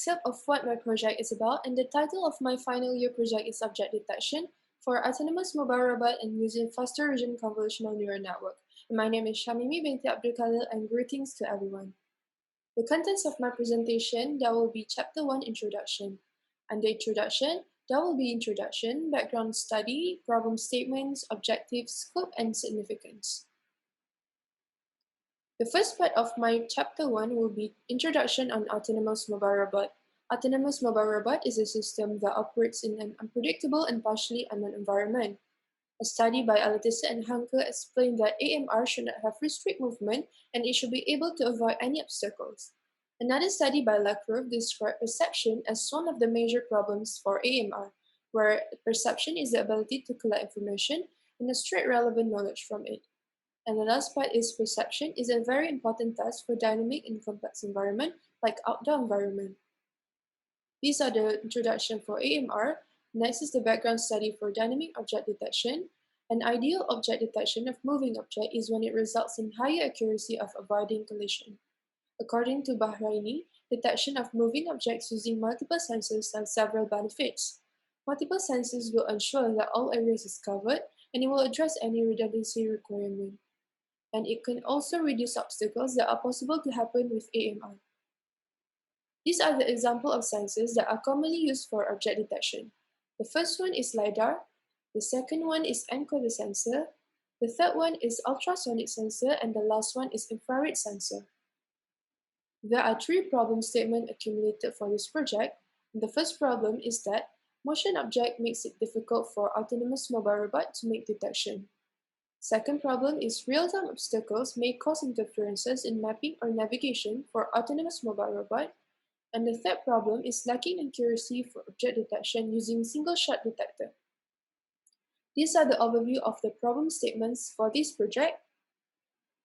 excerpt of what my project is about, and the title of my final year project is Object Detection for Autonomous Mobile Robot and Using Faster Region Convolutional Neural Network. And my name is Syamimi binti Abdul Khalil, and greetings to everyone. The contents of my presentation, there will be Chapter 1 Introduction. Under Introduction, there will be Introduction, Background Study, Problem Statements, Objectives, Scope, and Significance. The first part of my Chapter 1 will be Introduction on Autonomous Mobile Robot. Autonomous Mobile Robot is a system that operates in an unpredictable and partially unknown environment. A study by Alatissa and Hanke explained that AMR should not have restrict movement and it should be able to avoid any obstacles. Another study by Lacroix described perception as one of the major problems for AMR, where perception is the ability to collect information and extract relevant knowledge from it. And the last part is perception is a very important task for dynamic and complex environment like outdoor environment. These are the introduction for AMR. Next is the background study for dynamic object detection. An ideal object detection of moving object is when it results in higher accuracy of avoiding collision. According to Bahraini, detection of moving objects using multiple sensors has several benefits. Multiple sensors will ensure that all areas is covered and it will address any redundancy requirement. And it can also reduce obstacles that are possible to happen with AMR. These are the examples of sensors that are commonly used for object detection. The first one is LiDAR, the second one is encoder sensor, the third one is ultrasonic sensor, and the last one is infrared sensor. There are 3 problem statements accumulated for this project. The first problem is that motion object makes it difficult for autonomous mobile robot to make detection. Second problem is real-time obstacles may cause interferences in mapping or navigation for autonomous mobile robot. And the third problem is lacking accuracy for object detection using single-shot detector. These are the overview of the problem statements for this project.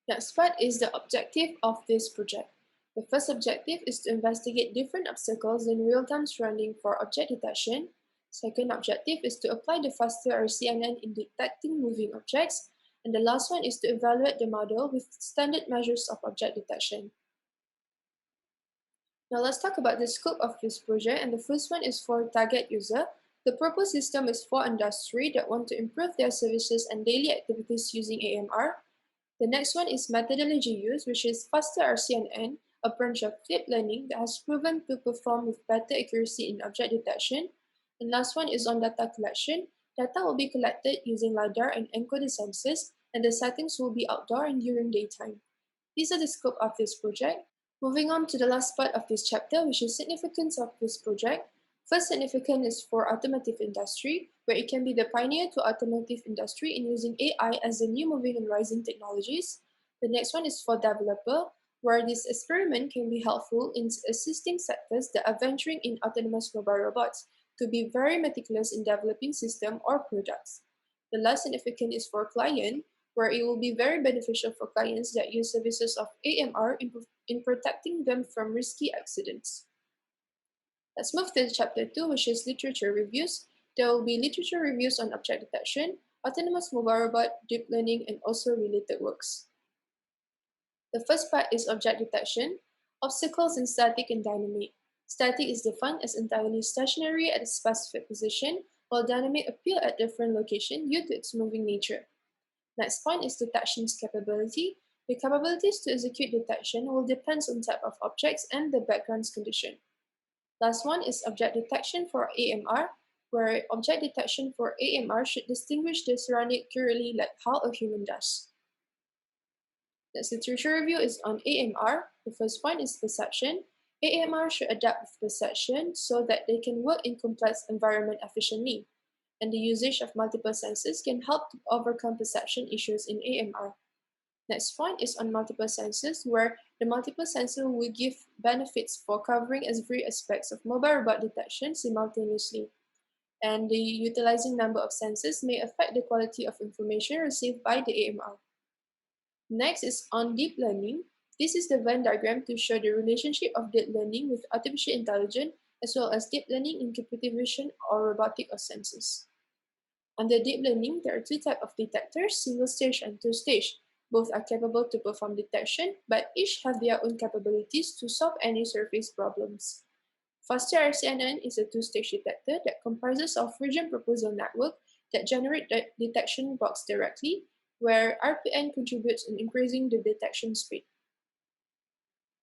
Next part is the objective of this project. The first objective is to investigate different obstacles in real-time surrounding for object detection. Second objective is to apply the faster RCNN in detecting moving objects. And the last one is to evaluate the model with standard measures of object detection. Now let's talk about the scope of this project, and the first one is for target user. The proposed system is for industry that want to improve their services and daily activities using AMR. The next one is methodology use, which is faster RCNN, a branch of deep learning that has proven to perform with better accuracy in object detection. And last one is on data collection. Data will be collected using LiDAR and encoder sensors, and the settings will be outdoor and during daytime. These are the scope of this project. Moving on to the last part of this chapter, which is significance of this project. First significance is for automotive industry, where it can be the pioneer to automotive industry in using AI as the new moving and rising technologies. The next one is for developer, where this experiment can be helpful in assisting sectors that are venturing in autonomous mobile robots to be very meticulous in developing system or products. The last significance is for client, where it will be very beneficial for clients that use services of AMR in protecting them from risky accidents. Let's move to chapter 2, which is literature reviews. There will be literature reviews on object detection, autonomous mobile robot, deep learning, and also related works. The first part is object detection, obstacles in static and dynamic. Static is defined as entirely stationary at a specific position, while dynamic appear at different locations due to its moving nature. Next point is detection's capability. The capabilities to execute detection will depend on type of objects and the background's condition. Last one is object detection for AMR, where object detection for AMR should distinguish the surrounding accurately like how a human does. Next literature review is on AMR. The first point is perception. AMR should adapt with perception so that they can work in complex environment efficiently. And the usage of multiple sensors can help to overcome perception issues in AMR. Next point is on multiple sensors, where the multiple sensor will give benefits for covering every aspects of mobile robot detection simultaneously. And the utilizing number of sensors may affect the quality of information received by the AMR. Next is on deep learning. This is the Venn diagram to show the relationship of deep learning with artificial intelligence, as well as deep learning in computer vision or robotic or sensors. Under deep learning, there are 2 types of detectors, single stage and 2 stage. Both are capable to perform detection, but each have their own capabilities to solve any surface problems. Faster RCNN is a two-stage detector that comprises of region proposal network that generate the detection box directly, where RPN contributes in increasing the detection speed.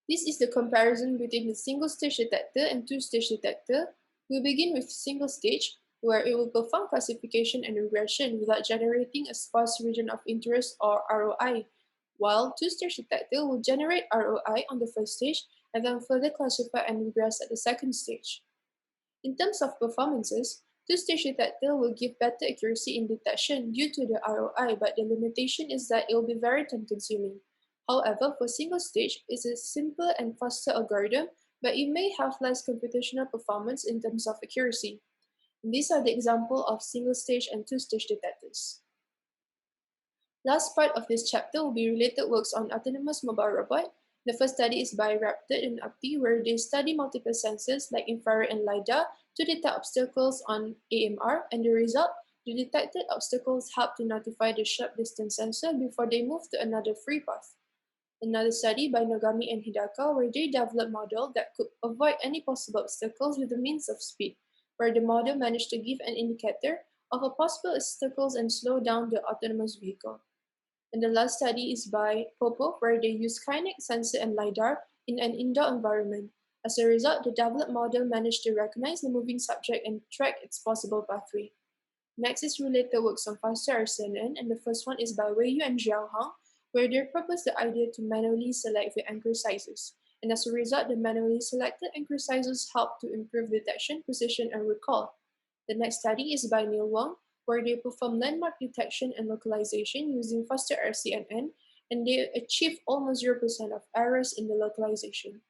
This is the comparison between the single-stage detector and two-stage detector. We'll begin with single-stage, where it will perform classification and regression without generating a sparse region of interest or ROI, while two-stage detector will generate ROI on the first stage and then further classify and regress at the second stage. In terms of performances, two-stage detector will give better accuracy in detection due to the ROI, but the limitation is that it will be very time-consuming. However, for single stage, it's a simpler and faster algorithm, but it may have less computational performance in terms of accuracy. And these are the example of single stage and two-stage detectors. Last part of this chapter will be related works on autonomous mobile robot. The first study is by Raptor and Abdul, where they study multiple sensors like infrared and LiDAR to detect obstacles on AMR, and the result, the detected obstacles help to notify the sharp distance sensor before they move to another free path. Another study by Nogami and Hidaka, where they developed a model that could avoid any possible obstacles with the means of speed, where the model managed to give an indicator of a possible obstacles and slow down the autonomous vehicle. And the last study is by Popo, where they use kinetic sensor and LiDAR in an indoor environment. As a result, the developed model managed to recognize the moving subject and track its possible pathway. Next is related works on faster RCNN, and the first one is by Wei Yu and Zhao Hang, where they proposed the idea to manually select the anchor sizes. And as a result, the manually selected anchor sizes help to improve detection, precision, and recall. The next study is by Neil Wang, where they perform landmark detection and localization using faster RCNN, and they achieve almost 0% of errors in the localization.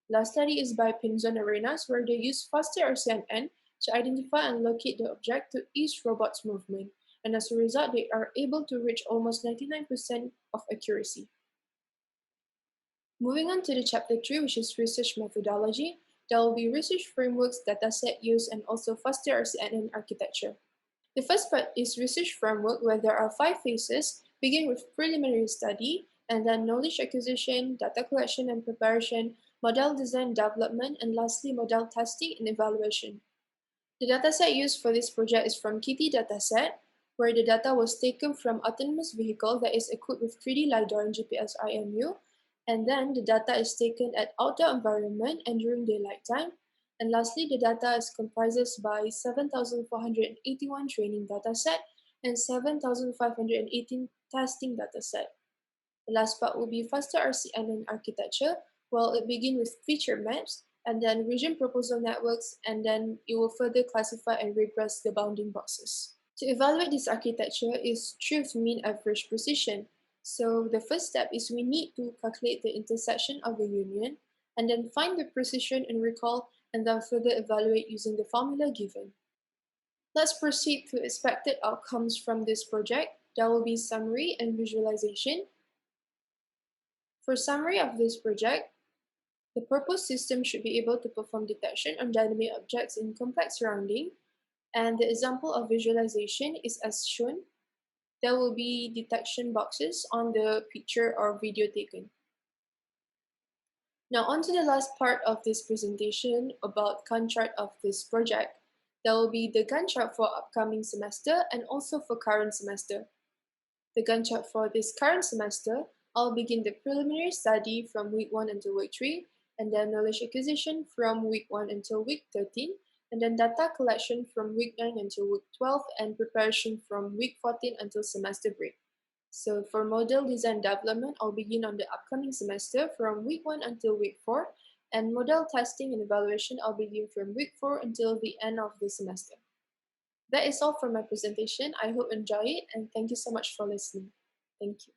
Last study is by Pinzon Arenas, where they use faster RCNN to identify and locate the object to each robot's movement, and as a result, they are able to reach almost 99% of accuracy. Moving on to the chapter 3, which is research methodology, there will be research frameworks, dataset use, and also faster RCNN architecture. The first part is research framework, where there are 5 phases, begin with preliminary study, and then knowledge acquisition, data collection and preparation, model design development, and lastly, model testing and evaluation. The dataset used for this project is from Kitty dataset, where the data was taken from autonomous vehicle that is equipped with 3D LiDAR and GPS IMU, and then the data is taken at outdoor environment and during daylight time. And lastly, the data is comprises by 7,481 training dataset and 7,518 testing dataset. The last part will be faster RCNN architecture, well, it begins with feature maps, and then region proposal networks, and then it will further classify and regress the bounding boxes. To evaluate this architecture is truth mean average precision. So the first step is we need to calculate the intersection of the union, and then find the precision and recall, and then further evaluate using the formula given. Let's proceed to expected outcomes from this project. There will be summary and visualization. For summary of this project, the proposed system should be able to perform detection on dynamic objects in complex surrounding, and the example of visualization is as shown. There will be detection boxes on the picture or video taken. Now on to the last part of this presentation about Gantt chart of this project. There will be the Gantt chart for upcoming semester and also for current semester. The Gantt chart for this current semester, I'll begin the preliminary study from week 1 until week 3, and then knowledge acquisition from week 1 until week 13, and then data collection from week 9 until week 12, and preparation from week 14 until semester break. So for model design development, I'll begin on the upcoming semester from week 1 until week 4, and model testing and evaluation, I'll begin from week 4 until the end of the semester. That is all for my presentation. I hope you enjoy it, and thank you so much for listening. Thank you.